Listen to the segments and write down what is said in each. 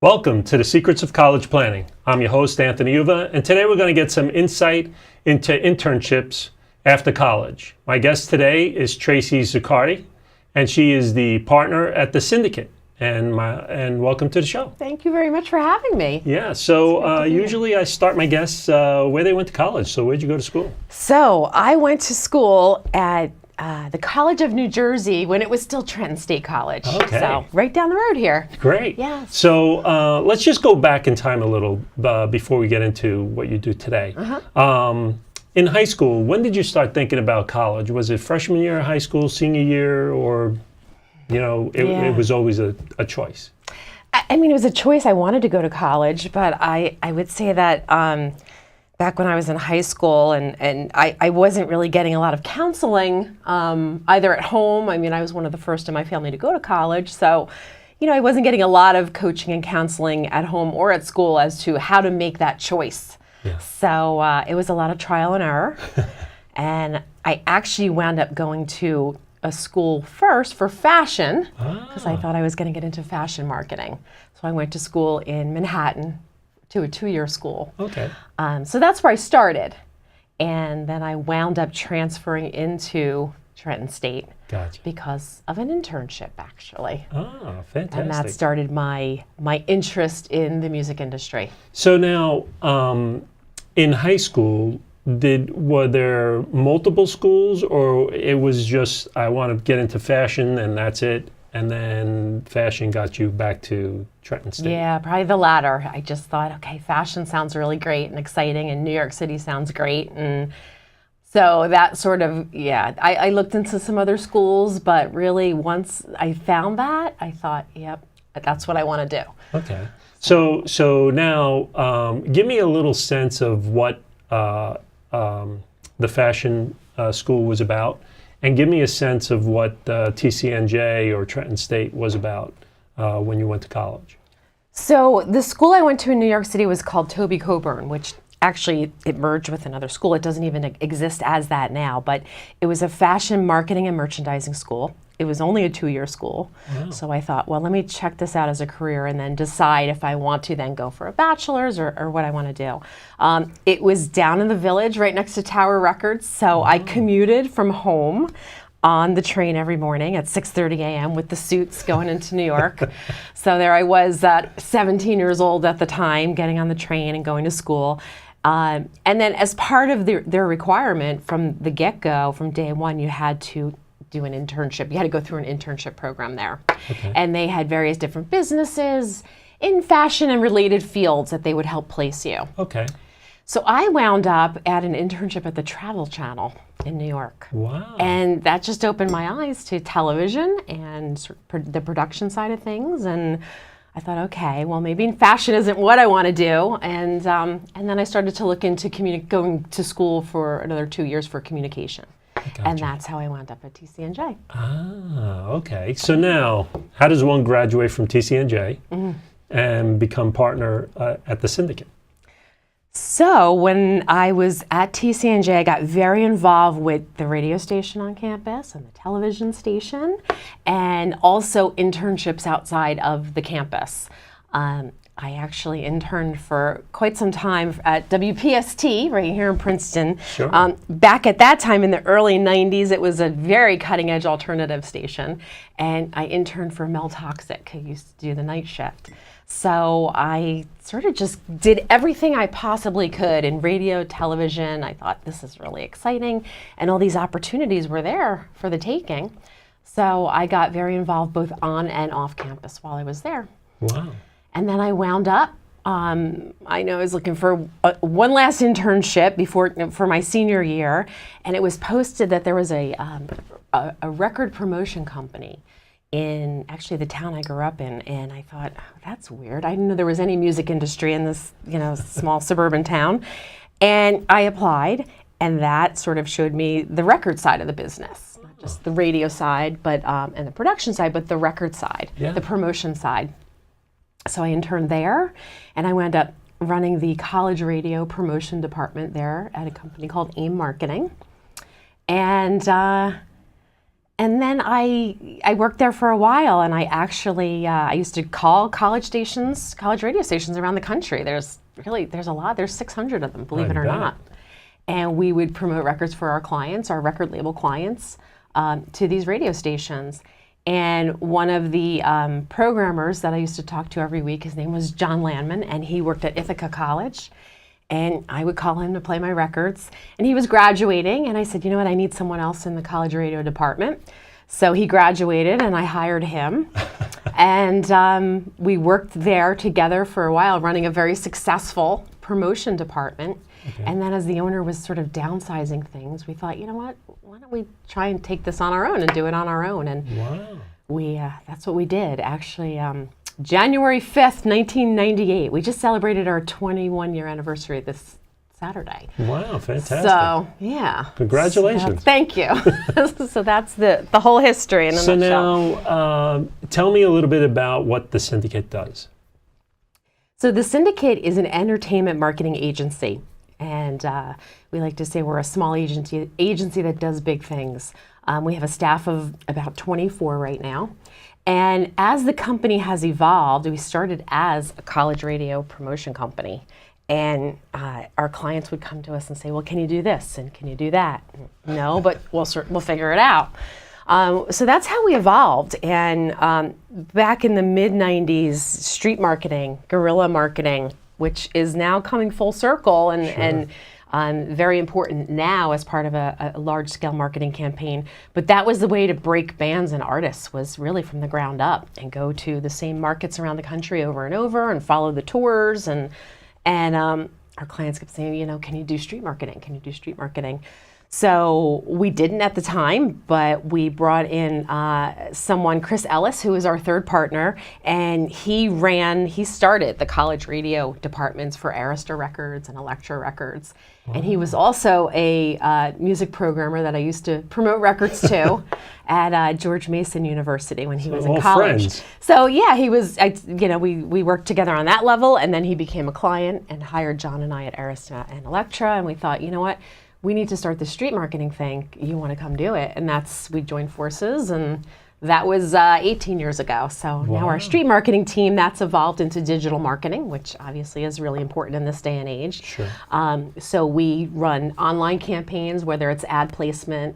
Welcome to the Secrets of College Planning. I'm your host, Anthony Uva, and today we're going to get some insight into internships after college. My guest today is Tracey Zucatti, and she is the partner at the Syndicate. And welcome to the show. Thank you very much for having me. Yeah, so usually I start my guests where they went to college. So where'd you go to school? So I went to school at the College of New Jersey when it was still Trenton State College. Okay. So right down the road here. Great. Yeah. So let's just go back in time a little before we get into what you do today. In high school, when did you start thinking about college? Was it freshman year of high school, senior year, or, it was always a choice? I mean, it was a choice. I wanted to go to college, but I would say that back when I was in high school and I wasn't really getting a lot of counseling either at home. I mean, I was one of the first in my family to go to college. So, I wasn't getting a lot of coaching and counseling at home or at school as to how to make that choice. Yeah. So it was a lot of trial and error. And I actually wound up going to a school first for fashion because I thought I was going to get into fashion marketing. So I went to school in Manhattan to a 2-year school. Okay. So that's where I started. And then I wound up transferring into Trenton State. Gotcha. Because of an internship, actually. Ah, fantastic. And that started my interest in the music industry. So now, in high school, were there multiple schools, or it was just, I want to get into fashion and that's it, and then fashion got you back to Trenton State? Yeah, probably the latter. I just thought, okay, fashion sounds really great and exciting, and New York City sounds great. And so that sort of, I looked into some other schools, but really once I found that, I thought, yep, that's what I want to do. Okay. So now, give me a little sense of what the fashion school was about, and give me a sense of what TCNJ or Trenton State was about when you went to college. So the school I went to in New York City was called Toby Coburn, which actually it merged with another school. It doesn't even exist as that now, but it was a fashion marketing and merchandising school. It was only a 2-year school. Wow. So I thought, well, let me check this out as a career and then decide if I want to then go for a bachelor's or what I want to do. It was down in the Village right next to Tower Records. So I commuted from home on the train every morning at 6:30 a.m. with the suits going into New York. So there I was at 17 years old at the time, getting on the train and going to school. And then as part of their requirement from the get-go, from day one, you had to do an internship. You had to go through an internship program there. Okay. And they had various different businesses in fashion and related fields that they would help place you. Okay. So I wound up at an internship at the Travel Channel in New York. Wow. And that just opened my eyes to television and the production side of things. And I thought, okay, well, maybe fashion isn't what I want to do. And then I started to look into going to school for another 2 years for communication. Gotcha. And that's how I wound up at TCNJ. Ah, okay. So now, how does one graduate from TCNJ and become partner at the Syndicate? So when I was at TCNJ, I got very involved with the radio station on campus and the television station, and also internships outside of the campus. I actually interned for quite some time at WPST right here in Princeton. Sure. Back at that time in the early 90s, it was a very cutting-edge alternative station. And I interned for Mel Toxic, who used to do the night shift. So I sort of just did everything I possibly could in radio, television. I thought, this is really exciting. And all these opportunities were there for the taking. So I got very involved both on and off campus while I was there. Wow. And then I wound up, I know I was looking for one last internship for my senior year, and it was posted that there was a record promotion company in actually the town I grew up in, and I thought, oh, that's weird. I didn't know there was any music industry in this, small suburban town. And I applied, and that sort of showed me the record side of the business, not just the radio side, but and the production side, but the record side, the promotion side. So I interned there, and I wound up running the college radio promotion department there at a company called AIM Marketing. And And then I worked there for a while, and I actually I used to call college radio stations around the country. There's a lot. There's 600 of them, believe it or not. And we would promote records for our clients, our record label clients, to these radio stations. And one of the programmers that I used to talk to every week, his name was John Landman, and he worked at Ithaca College. And I would call him to play my records. And he was graduating, and I said, you know what, I need someone else in the college radio department. So he graduated, and I hired him. And we worked there together for a while, running a very successful promotion department. Okay. And then as the owner was sort of downsizing things, we thought, you know what, why don't we try and take this on our own and do it on our own? And that's what we did. Actually, January 5th, 1998. We just celebrated our 21-year anniversary this Saturday. Wow, fantastic. So, yeah. Congratulations. Thank you. So that's the whole history in a nutshell. So now, tell me a little bit about what the Syndicate does. So the Syndicate is an entertainment marketing agency. And we like to say we're a small agency that does big things. We have a staff of about 24 right now. And as the company has evolved, we started as a college radio promotion company. And our clients would come to us and say, well, can you do this? And can you do that? No, but we'll figure it out. So that's how we evolved. And back in the mid-90s, street marketing, guerrilla marketing, which is now coming full circle and very important now as part of a large-scale marketing campaign. But that was the way to break bands and artists, was really from the ground up and go to the same markets around the country over and over and follow the tours. And our clients kept saying, you know, can you do street marketing? Can you do street marketing? So we didn't at the time, but we brought in someone, Chris Ellis, who is our third partner, and he started the college radio departments for Arista Records and Elektra Records. Wow. And he was also a music programmer that I used to promote records to at George Mason University when he was in college. Friends. So yeah, he was, we worked together on that level, and then he became a client and hired John and I at Arista and Elektra, and we thought, you know what? We need to start the street marketing thing. You want to come do it? And we joined forces, and that was 18 years ago. So now our street marketing team, that's evolved into digital marketing, which obviously is really important in this day and age. Sure. So we run online campaigns, whether it's ad placement.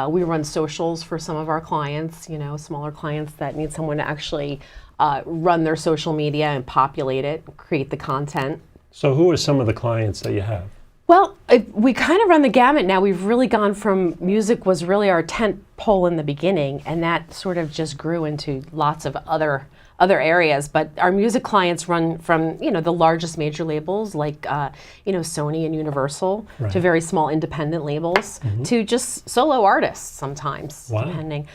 We run socials for some of our clients, you know, smaller clients that need someone to actually run their social media and populate it, create the content. So who are some of the clients that you have? Well, we kind of run the gamut now. We've really gone from music was really our tent pole in the beginning, and that sort of just grew into lots of other areas. But our music clients run from, you know, the largest major labels like, you know, Sony and Universal, right, to very small independent labels, to just solo artists sometimes, depending.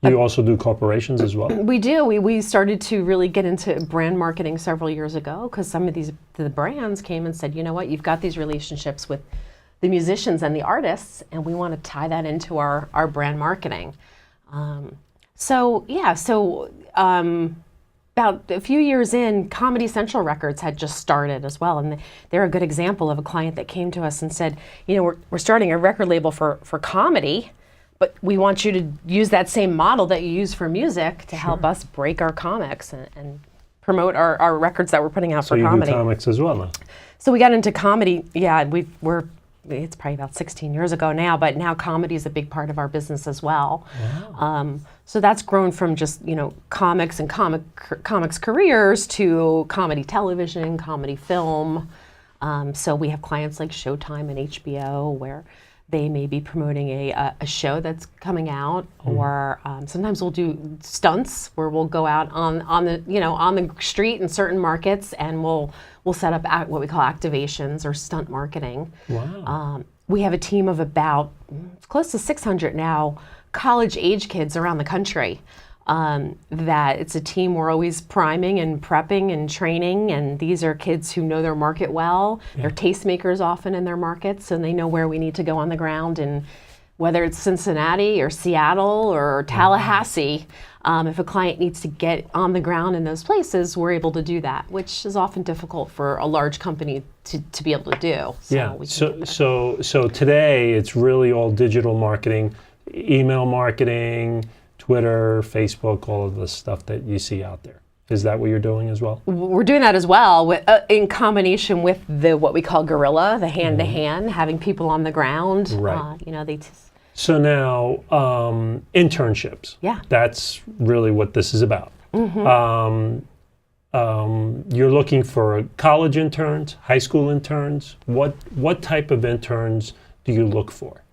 You also do corporations as well? We do. We started to really get into brand marketing several years ago because some of the brands came and said, you know what, you've got these relationships with the musicians and the artists, and we want to tie that into our brand marketing. So about a few years in, Comedy Central Records had just started as well, and they're a good example of a client that came to us and said, you know, we're starting a record label for comedy, but we want you to use that same model that you use for music to help us break our comics and promote our records that we're putting out for comedy. So you do comics as well now? So we got into comedy, it's probably about 16 years ago now, but now comedy is a big part of our business as well. Wow. So that's grown from just, you know, comics and comics careers to comedy television, comedy film. So we have clients like Showtime and HBO where they may be promoting a show that's coming out, or sometimes we'll do stunts where we'll go out on the street in certain markets, and we'll set up what we call activations or stunt marketing. Wow. We have a team of about close to 600 now college age kids around the country. That it's a team we're always priming and prepping and training, and these are kids who know their market well. Yeah. They're tastemakers often in their markets, and they know where we need to go on the ground, and whether it's Cincinnati or Seattle or Tallahassee, if a client needs to get on the ground in those places, we're able to do that, which is often difficult for a large company to be able to do. So today it's really all digital marketing. email marketing, Twitter, Facebook, all of the stuff that you see out there. Is that what you're doing as well? We're doing that as well, in combination with what we call guerrilla, the hand-to-hand, having people on the ground. Right. They just... So now, internships. Yeah. That's really what this is about. You're looking for college interns, high school interns. What type of interns do you look for?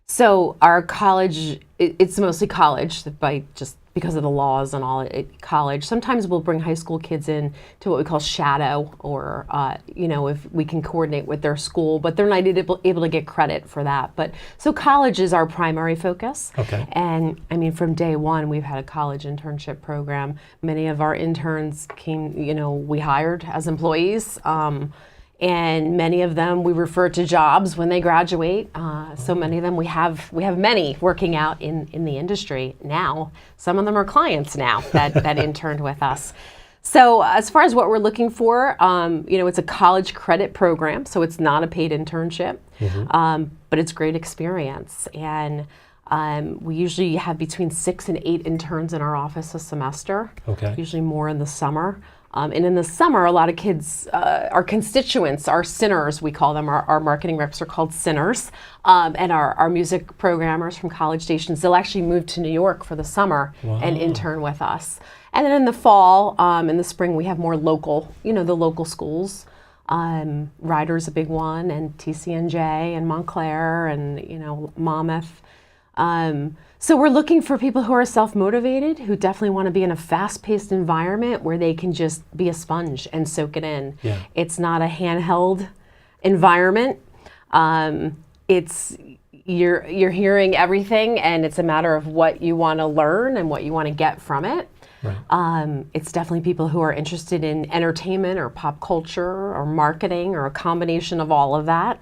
So our college, it's mostly college, because of the laws and all. College. Sometimes we'll bring high school kids in to what we call shadow, or if we can coordinate with their school, but they're not able to get credit for that. But so college is our primary focus. Okay. And I mean, from day one, we've had a college internship program. Many of our interns came, we hired as employees. And many of them we refer to jobs when they graduate. So many of them we have many working out in the industry now. Some of them are clients now that interned with us. So as far as what we're looking for, it's a college credit program, so it's not a paid internship, but it's great experience. And we usually have between 6 and 8 interns in our office a semester. Okay. Usually more in the summer. And in the summer, a lot of kids, our constituents, our sinners, we call them, our marketing reps are called sinners, and our music programmers from college stations, they'll actually move to New York for the summer and intern with us. And then in the fall, in the spring, we have more local, the local schools. Rider's a big one, and TCNJ and Montclair and, Monmouth. So we're looking for people who are self-motivated, who definitely want to be in a fast-paced environment where they can just be a sponge and soak it in. Yeah. It's not a handheld environment. It's you're hearing everything, and it's a matter of what you want to learn and what you want to get from it. Right. It's definitely people who are interested in entertainment or pop culture or marketing or a combination of all of that.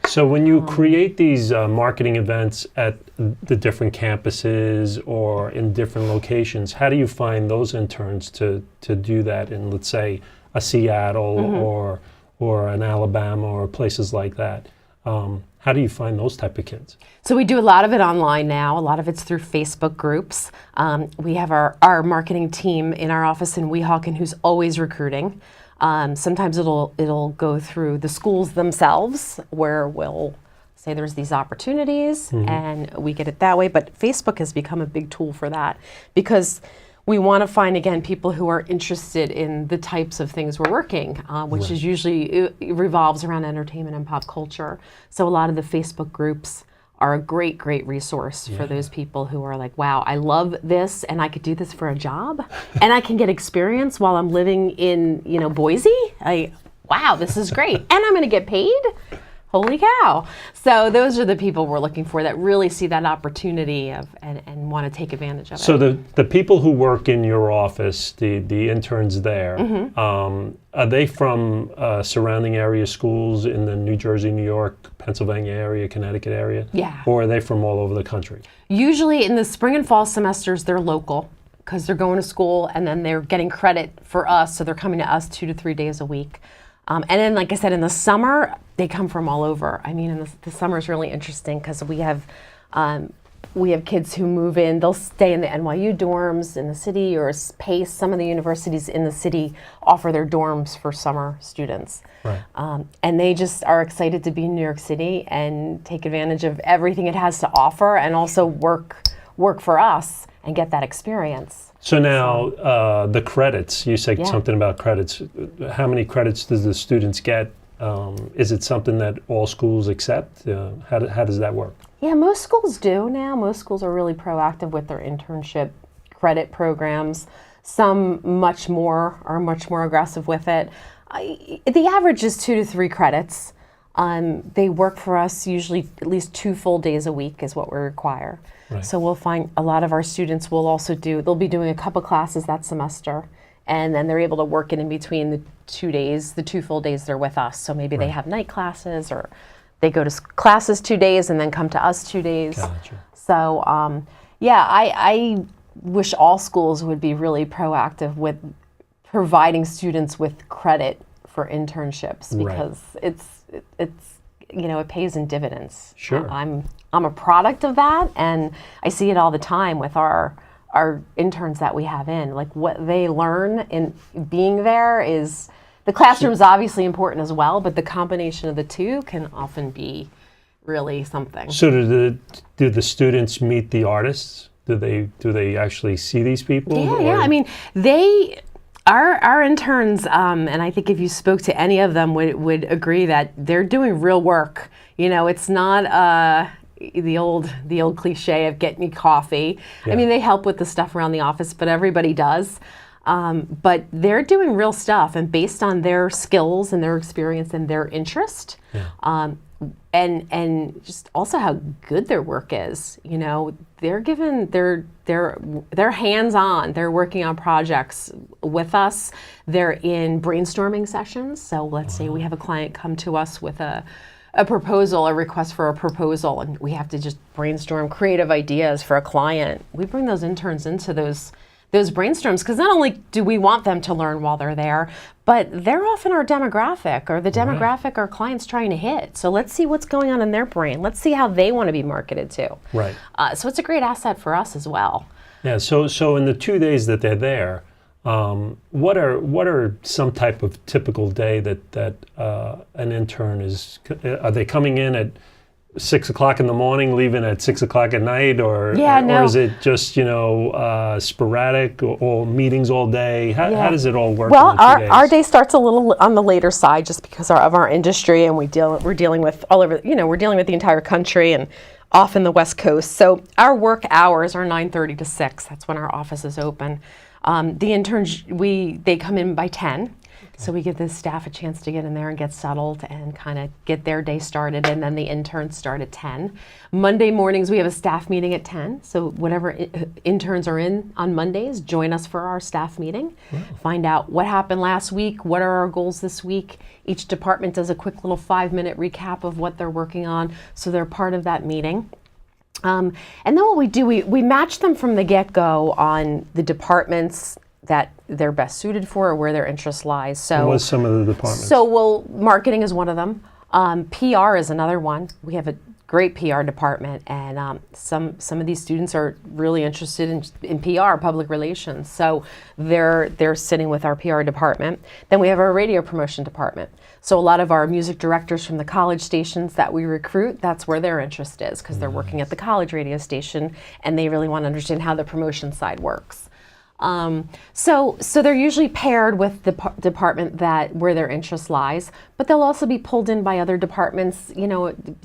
So when you create these marketing events at the different campuses or in different locations, how do you find those interns to do that in, let's say, a Seattle or an Alabama or places like that? How do you find those type of kids? So we do a lot of it online now. A lot of it's through Facebook groups. We have our marketing team in our office in Weehawken who's always recruiting. Sometimes it'll go through the schools themselves, where we'll say there's these opportunities and we get it that way. But Facebook has become a big tool for that, because we want to find, again, people who are interested in the types of things we're working, which is usually it revolves around entertainment and pop culture. So a lot of the Facebook groups are a great, great resource for those people who are like, wow, I love this, and I could do this for a job, and I can get experience while I'm living in, Boise. Wow, this is great, and I'm going to get paid. Holy cow. So those are the people we're looking for that really see that opportunity and want to take advantage of it. So the people who work in your office, the interns there, are they from surrounding area schools in the New Jersey, New York, Pennsylvania area, Connecticut area? Yeah. Or are they from all over the country? Usually in the spring and fall semesters, they're local, because they're going to school and then they're getting credit for us, so they're coming to us 2 to 3 days a week. And then, like I said, in the summer, they come from all over. I mean, the summer is really interesting because we have kids who move in. They'll stay in the NYU dorms in the city, or PACE. Some of the universities in the city offer their dorms for summer students. Right. And they just are excited to be in New York City and take advantage of everything it has to offer, and also work for us and get that experience. So now, the credits, you said something about credits. How many credits does the students get? Is it something that all schools accept? How does that work? Yeah, most schools do now. Most schools are really proactive with their internship credit programs. Some are much more aggressive with it. The average is 2 to 3 credits. They work for us usually at least 2 full days a week is what we require. Right. So we'll find a lot of our students will also they'll be doing a couple classes that semester, and then they're able to work it in between the 2 full days they're with us. So maybe they have night classes, or they go to classes 2 days and then come to us 2 days. Gotcha. So I wish all schools would be really proactive with providing students with credit for internships, because it pays in dividends. Sure. I'm a product of that, and I see it all the time with our interns that we have in. Like, what they learn in being there is, the classroom's obviously important as well, but the combination of the two can often be really something. So do the students meet the artists? Do they actually see these people? Yeah. I mean, our interns, and I think if you spoke to any of them, would agree that they're doing real work. It's not the old cliche of get me coffee. Yeah. I mean, they help with the stuff around the office, but everybody does. But they're doing real stuff, and based on their skills and their experience and their interest, and just also how good their work is. They're given they're hands-on. They're working on projects with us. They're in brainstorming sessions. So let's say we have a client come to us with a proposal, a request for a proposal, and we have to just brainstorm creative ideas for a client. We bring those interns into those brainstorms, because not only do we want them to learn while they're there, but they're often our demographic, or the demographic our client's trying to hit. So let's see what's going on in their brain. Let's see how they want to be marketed to. Right. So it's a great asset for us as well. Yeah. So in the 2 days that they're there, what are some type of typical day that an intern is? Are they coming in at 6 o'clock in the morning, leaving at 6 o'clock at night, or is it just sporadic, or meetings all day? How does it all work? Well, in the 2 days? our day starts a little on the later side, just because of our industry, and we're dealing with all over. We're dealing with the entire country and often the West Coast. So our work hours are 9:30 to 6. That's when our office is open. The interns, they come in by 10. So we give the staff a chance to get in there and get settled and kind of get their day started, and then the interns start at 10. Monday mornings we have a staff meeting at 10. So whatever interns are in on Mondays, join us for our staff meeting. Wow. Find out what happened last week, what are our goals this week. Each department does a quick little 5-minute recap of what they're working on, so they're part of that meeting. And then what we do, we match them from the get-go on the departments that they're best suited for, or where their interest lies. So what's some of the departments? So marketing is one of them. PR is another one. We have a great PR department, and some of these students are really interested in PR, public relations. So they're sitting with our PR department. Then we have our radio promotion department. So a lot of our music directors from the college stations that we recruit, that's where their interest is, because they're working at the college radio station, and they really want to understand how the promotion side works. So they're usually paired with the department where their interest lies, but they'll also be pulled in by other departments,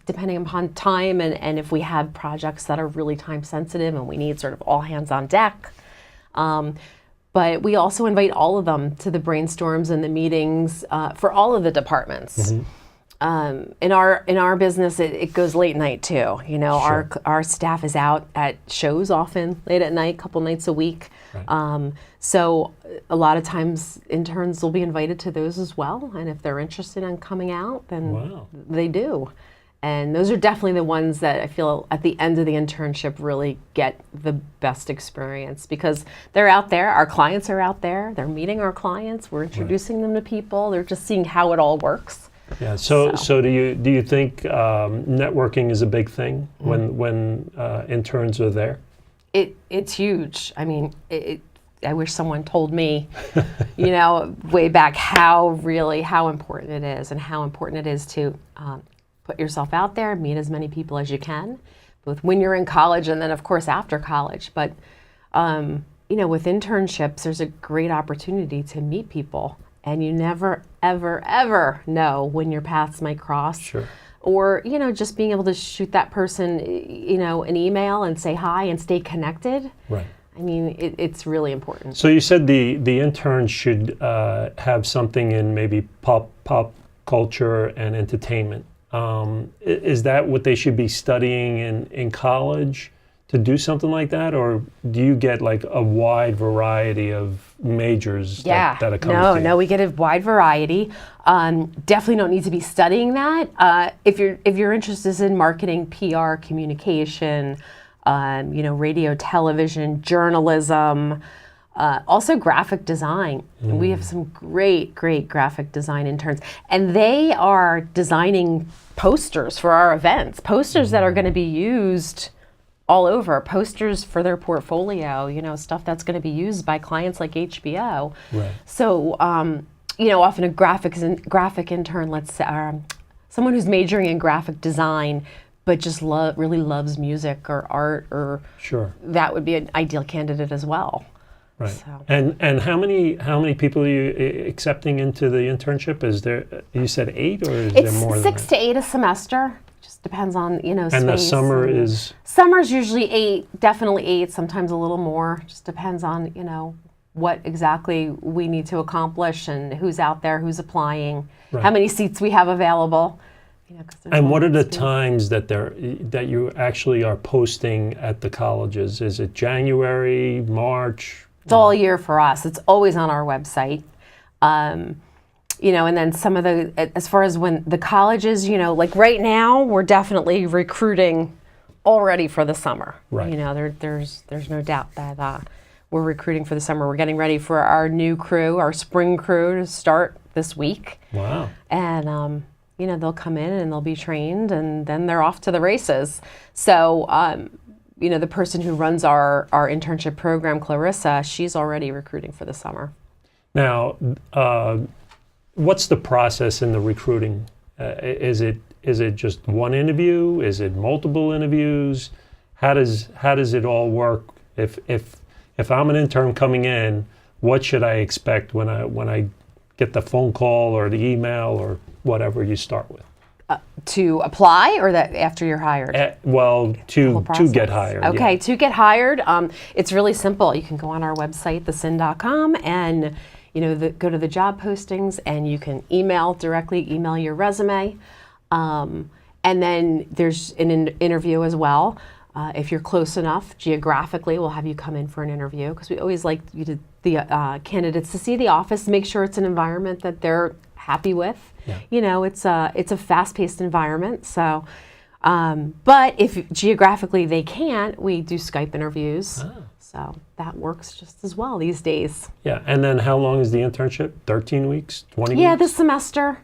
depending upon time, and if we have projects that are really time sensitive and we need sort of all hands on deck. But we also invite all of them to the brainstorms and the meetings for all of the departments. Mm-hmm. In our business, it goes late night too. Sure. Our staff is out at shows often late at night, a couple nights a week. Right. So a lot of times interns will be invited to those as well, and if they're interested in coming out, then they do. And those are definitely the ones that I feel at the end of the internship really get the best experience, because they're out there, our clients are out there, they're meeting our clients, we're introducing them to people, they're just seeing how it all works. Yeah. So do you think networking is a big thing when interns are there? It's huge. I mean, I wish someone told me, way back how important it is, and how important it is to put yourself out there, meet as many people as you can, both when you're in college and then of course after college. But with internships, there's a great opportunity to meet people. And you never, ever, ever know when your paths might cross. Sure. Or, just being able to shoot that person, an email and say hi and stay connected. Right. I mean, it's really important. So you said the interns should have something in maybe pop culture and entertainment. Is that what they should be studying in college to do something like that? Or do you get like a wide variety of majors that are coming to you? No, we get a wide variety. Definitely don't need to be studying that. If your interest is in marketing, PR, communication, radio, television, journalism, Also graphic design. We have some great graphic design interns, and they are designing posters for our events, posters that are going to be used all over, posters for their portfolio, stuff that's going to be used by clients like HBO. Right. So, often a graphic intern, let's say, someone who's majoring in graphic design, but just really loves music or art, or Sure. that would be an ideal candidate as well. Right. So. And how many people are you accepting into the internship? Is there, you said 8, or is there more It's than 6 that? to 8 a semester. Just depends on, space. And the summer is? Summer's usually 8, definitely 8, sometimes a little more. Just depends on, what exactly we need to accomplish and who's out there, who's applying, how many seats we have available. And what are the times that you actually are posting at the colleges? Is it January, March? It's all year for us. It's always on our website. And then some of as far as when the colleges, like right now, we're definitely recruiting already for the summer. Right. There's no doubt that we're recruiting for the summer. We're getting ready for our new crew, our spring crew, to start this week. Wow. And, they'll come in and they'll be trained, and then they're off to the races. So, the person who runs our internship program, Clarissa, she's already recruiting for the summer. Now, what's the process in the recruiting? Is it just one interview? Is it multiple interviews? How does it all work? If I'm an intern coming in, what should I expect when I get the phone call or the email or whatever you start with? To apply, or that after you're hired? To get hired. Okay, yeah. To get hired, it's really simple. You can go on our website, thesyn.com, and go to the job postings, and you can email your resume, and then there's an interview as well. If you're close enough geographically, we'll have you come in for an interview, because we always like the candidates to see the office, make sure it's an environment that they're happy with. Yeah. It's a fast-paced environment. So, but if geographically they can't, we do Skype interviews. Ah. So that works just as well these days. Yeah, and then how long is the internship? 13 weeks, 20 weeks? Yeah, this semester.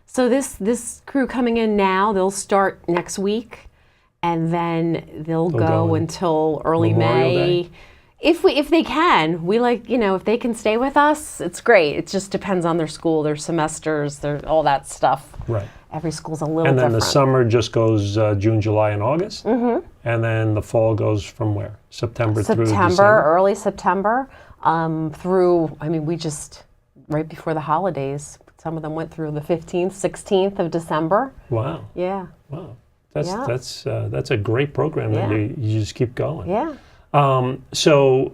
So this crew coming in now, they'll start next week, and then they'll go until early Memorial May. Day? If they can, we if they can stay with us, it's great. It just depends on their school, their semesters, all that stuff. Right. Every school's a little different. And then the summer just goes June, July, and August? Mm-hmm. And then the fall goes from where? September through December? Early September, we just, right before the holidays, some of them went through the 15th, 16th of December. Wow. Yeah. Wow. That's a great program that you just keep going. Yeah. So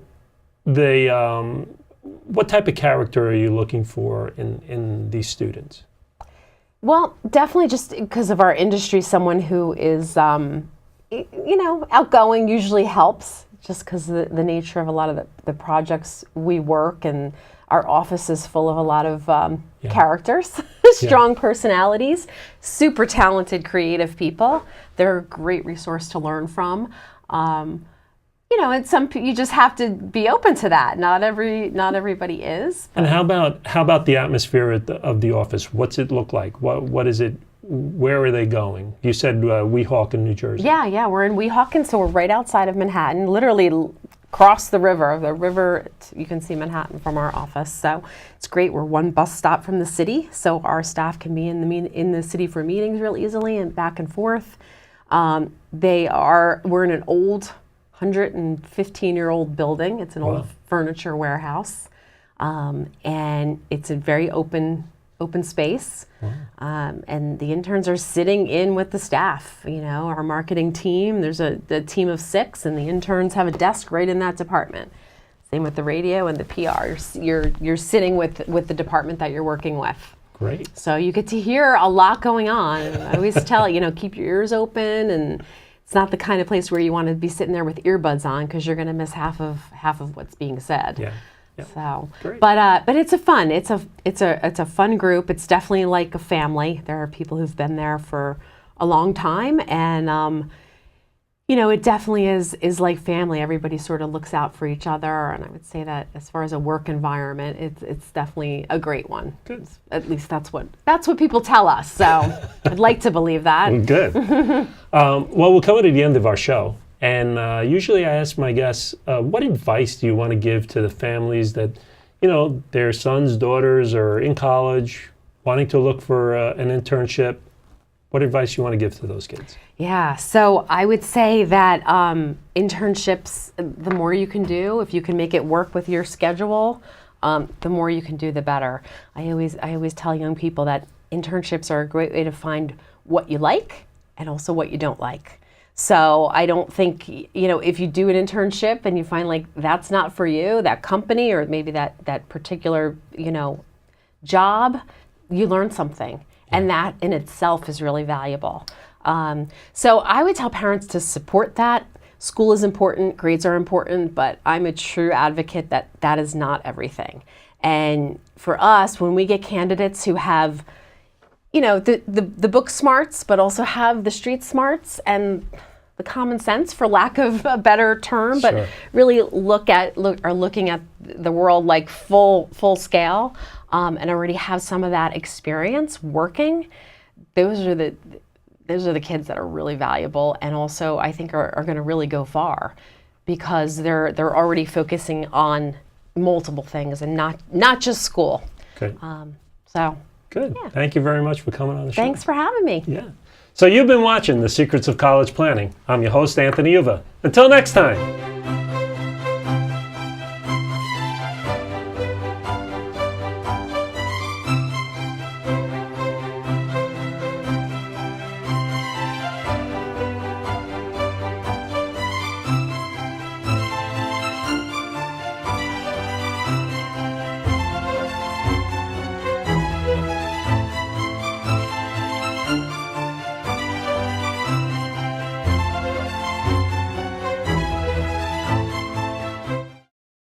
what type of character are you looking for in these students? Well, definitely just because of our industry, someone who is, outgoing usually helps, just because of the nature of a lot of the projects we work, and our office is full of a lot of characters, strong personalities, super talented, creative people. They're a great resource to learn from. And you just have to be open to that. Not everybody is. And how about the atmosphere of the office? What's it look like? What is it? Where are they going? You said Weehawken, New Jersey. Yeah, we're in Weehawken, so we're right outside of Manhattan, literally across the river. The river, you can see Manhattan from our office, so it's great. We're one bus stop from the city, so our staff can be in the city for meetings real easily and back and forth. We're in an old 115-year-old building. It's an old furniture warehouse, and it's a very open space. Wow. And the interns are sitting in with the staff. Our marketing team. There's a team of 6, and the interns have a desk right in that department. Same with the radio and the PR. You're sitting with the department that you're working with. Great. So you get to hear a lot going on. And I always tell keep your ears open, and it's not the kind of place where you want to be sitting there with earbuds on, because you're going to miss half of what's being said. Yeah. Yep. So, great. But it's a fun group. It's definitely like a family. There are people who've been there for a long time, and It definitely is like family. Everybody sort of looks out for each other, and I would say that as far as a work environment, it's definitely a great one. Good. At least that's what people tell us. So I'd like to believe that. Good. Well, we're coming to the end of our show, and usually I ask my guests, what advice do you want to give to the families that, their sons, daughters are in college, wanting to look for an internship? What advice you want to give to those kids? Yeah, so I would say that internships, the more you can do, if you can make it work with your schedule, the more you can do, the better. I always tell young people that internships are a great way to find what you like and also what you don't like. So I don't think, if you do an internship and you find like that's not for you, that company or maybe that particular, job, you learn something. And that in itself is really valuable. So I would tell parents to support that. School is important, grades are important, but I'm a true advocate that that is not everything. And for us, when we get candidates who have, the book smarts, but also have the street smarts and the common sense, for lack of a better term, Sure. but really are looking at the world like full scale, and already have some of that experience working. Those are the kids that are really valuable, and also I think are going to really go far because they're already focusing on multiple things and not just school. Good. So Good. yeah. Thank you very much for coming on the show. Thanks for having me. Yeah. So you've been watching The Secrets of College Planning. I'm your host, Anthony Uva. Until next time.